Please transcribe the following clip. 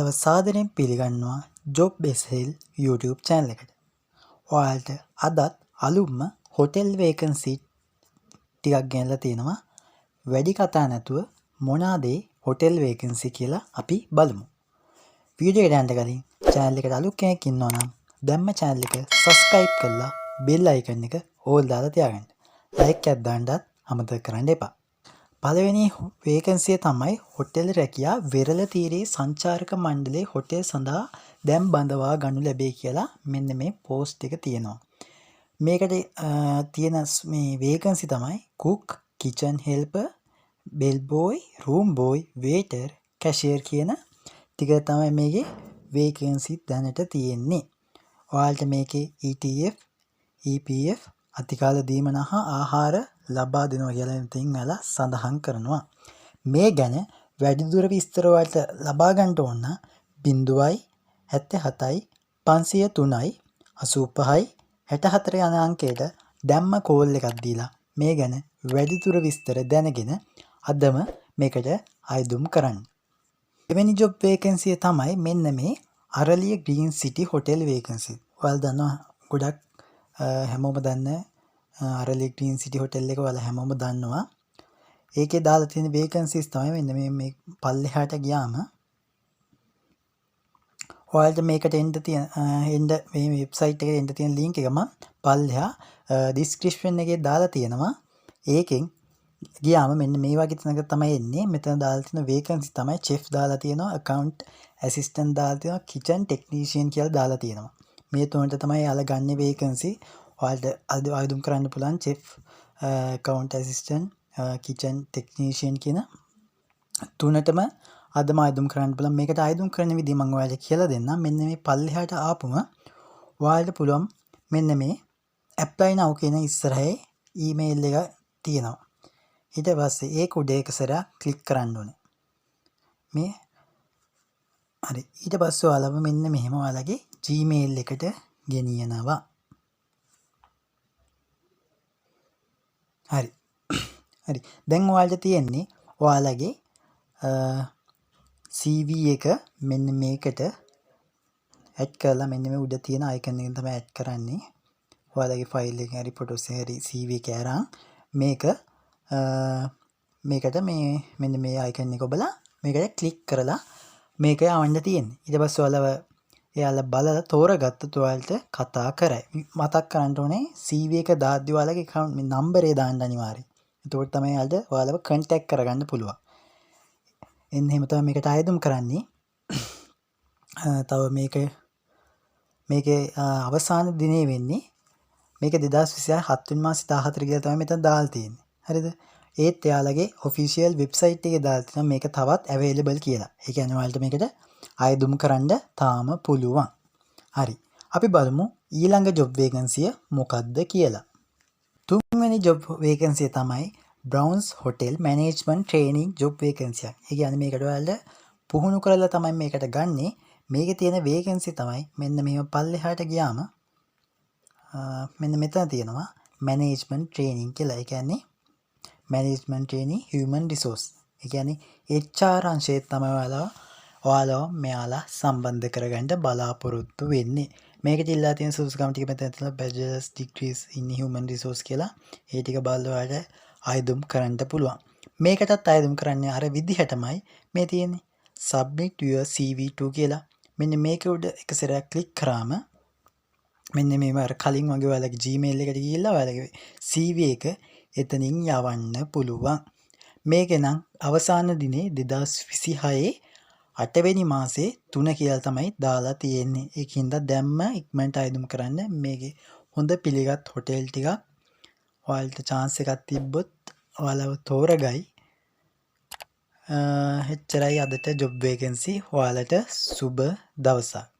ඔයාලව සාදරයෙන් පිළිගන්නවා job බෙසෙල් YouTube channel එකට. ඔයාලට අදත් අලුත්ම හොටෙල් වේකන්සි ටිකක් ගෙනලා තියෙනවා. වැඩි කතා නැතුව මොනවාද හොටෙල් වේකන්සි කියලා අපි බලමු. වීඩියෝ එකට යන්න කලින් channel එකට අලුත් කෙනෙක් ඉන්නවා නම් දැම්ම channel එක subscribe කරලා bell icon එක all දාලා තියාගන්න. like එකක් දාන්නත් අමතක කරන්න එපා. පළවෙනි වේකන්සිය තමයි හොටෙල් රැකියා වෙරළතීරේ සංචාරක මණ්ඩලයේ හොටෙල් සඳහා දැන් බඳවා ගනු ලැබේ කියලා මෙන්න මේ පෝස්ට් එක තියෙනවා. මේකට තියෙන මේ වේකන්සි තමයි cook, kitchen helper, bell boy, room boy, waiter, cashier කියන ටික තමයි මේකේ වේකන්සි දැනට තියෙන්නේ. ඔයාලට මේකේ ETF, EPF අතිකාල දීමන හා ආහාර ලබා දෙනවා කියලා ඉතින් ඔයාලා සඳහන් කරනවා. මේ ගැන වැඩිදුර විස්තර වලට ලබා ගන්න ඕන 077යි 503යි 85යි 64 යන අංකයට දැම්ම කෝල් එකක් දීලා මේ ගැන වැඩිදුර විස්තර දැනගෙන අදම මේකට ආයුධම් කරන්න. එවැනි ජොබ් වේකන්සිය තමයි මෙන්න මේ අරලිය ග්‍රීන් සිටි හොටෙල් වේකන්සි. ඔයාලා දන්නවා ගොඩක් හැමෝම දන්න අරලිය ග්‍රීන් සිටි හොටෙල් එක ඔයාලා හැමෝම දන්නවා. ඒකේ දාලා තියෙන වේකන්සිස් තමයි මෙන්න මේ පල්ලෙහාට ගියාම ඔයාලට මේකට එන්න මේ වෙබ්සයිට් එකේ එන්න තියෙන link එක මම පල්ලෙහා description එකේ දාලා තියෙනවා. ඒකෙන් ගියාම මෙන්න මේ වගේ තැනක තමයි එන්නේ. මෙතන දාලා තියෙන වේකන්සි තමයි chef දාලා තියෙනවා, account assistant දාලා තියෙනවා, kitchen technician කියලා දාලා තියෙනවා. මේ තුනට තමයි යාලා ගන්න වේකන්සි. ඔයාලට ආයුධම් කරන්න පුළුවන් chef, account assistant, kitchen technician කියන තුනටම අදම ආයුධම් කරන්න පුළුවන්. මේකට ආයුධම් කරන විදිහ මම ඔයාලට කියලා දෙන්නම්. මෙන්න මේ පල්ලෙහාට ආපුම ඔයාලට පුළුවන් මෙන්න මේ apply now කියන ඉස්සරහේ email එක තියෙනවා. ඊට පස්සේ ඒක උඩ එක සැරයක් ක්ලික් කරන්න ඕනේ. මේ හරි. ඊට පස්සේ ඔයාලව මෙන්න මෙහෙම ඔයාලගේ Gmail එකට ගෙනියනවා. හරි. හරි. දැන් ඔයාලට තියෙන්නේ ඔයාලගේ CV එක මෙන්න මේකට ඇඩ් කරලා මෙන්න මේ උඩ තියෙන අයිකන් එකෙන් තමයි ඇඩ් කරන්නේ. ඔයාලගේ ෆයිල් එකේ හරි ෆොටෝස් හරි CV එක අරන් මේකට මේ මෙන්න මේ අයිකන් එක ඔබලා මේකට ක්ලික් කරලා මේක යවන්න තියෙන්නේ. ඊට පස්සේ එයාලා බලලා තෝරගත්තොත් ඔයාලට කතා කරයි. මතක් කරන්න ඕනේ CV එක දාද්දි ඔයාලගේ account මේ නම්බරේ දාන්න අනිවාර්යයි. එතකොට තමයි ඔයාලව contact කරගන්න පුළුවන්. එන්න එහෙම තමයි මේකට ආයුධම් කරන්නේ. තව මේකේ අවසාන දිනේ වෙන්නේ මේක 2027 වෙනි මාසේ 14 කියලා තමයි මෙතන දාලා තියෙන්නේ. හරිද? ඒත් එයාලගේ official website එකේ දාලා තියෙනවා මේක තවත් available කියලා. ඒ කියන්නේ ඔයාලට මේකට ආයුධම් කරන්න තාම පුළුවන්. හරි. අපි බලමු ඊළඟ job vacancy මොකක්ද කියලා. තුන්වෙනි job vacancy තමයි Browns Hotel Management Training job vacancy. ඒ කියන්නේ මේකට ඔයාලට පුහුණු කරලා තමයි මේකට ගන්නෙ. මේකේ තියෙන vacancy තමයි මෙන්න මෙහෙම පල්ලෙහාට ගියාම මෙන්න මෙතන තියෙනවා management training කියලා. ඒ කියන්නේ management training human resource. ඒ කියන්නේ HR අංශයේ තමයි ඔයාලව මෙයාලා සම්බන්ධ කරගන්න බලාපොරොත්තු වෙන්නේ. මේකට ඉල්ලා තියෙන සුදුසුකම් ටික මෙතන තියෙනවා bachelor's degrees in human resource කියලා. ඒ ටික බලලා ඔයාලට ආයුධම් කරන්න පුළුවන්. මේකටත් ආයුධම් කරන්නේ අර විදිහටමයි මේ තියෙන්නේ. submit your CV to කියලා. මෙන්න මේක උඩ එක සැරයක් ක්ලික් කරාම මෙන්න මේව අර කලින් වගේ ඔයාලගේ Gmail එකට ගිහිල්ලා ඔයාලගේ CV එක එතනින් යවන්න පුළුවන්. මේක නම් අවසාන දිනේ 2026 8 වෙනි මාසේ 3 කියලා තමයි දාලා තියෙන්නේ. ඒකින්ද දැම්ම ඉක්මනට ආයුධම් කරන්න. මේකේ හොඳ පිළිගත් හොටෙල් ටිකක් ඔයාලට chance එකක් තිබ්බොත් ඔයාලව තෝරගයි. එච්චරයි අදට job vacancy. ඔයාලට සුබ දවසක්.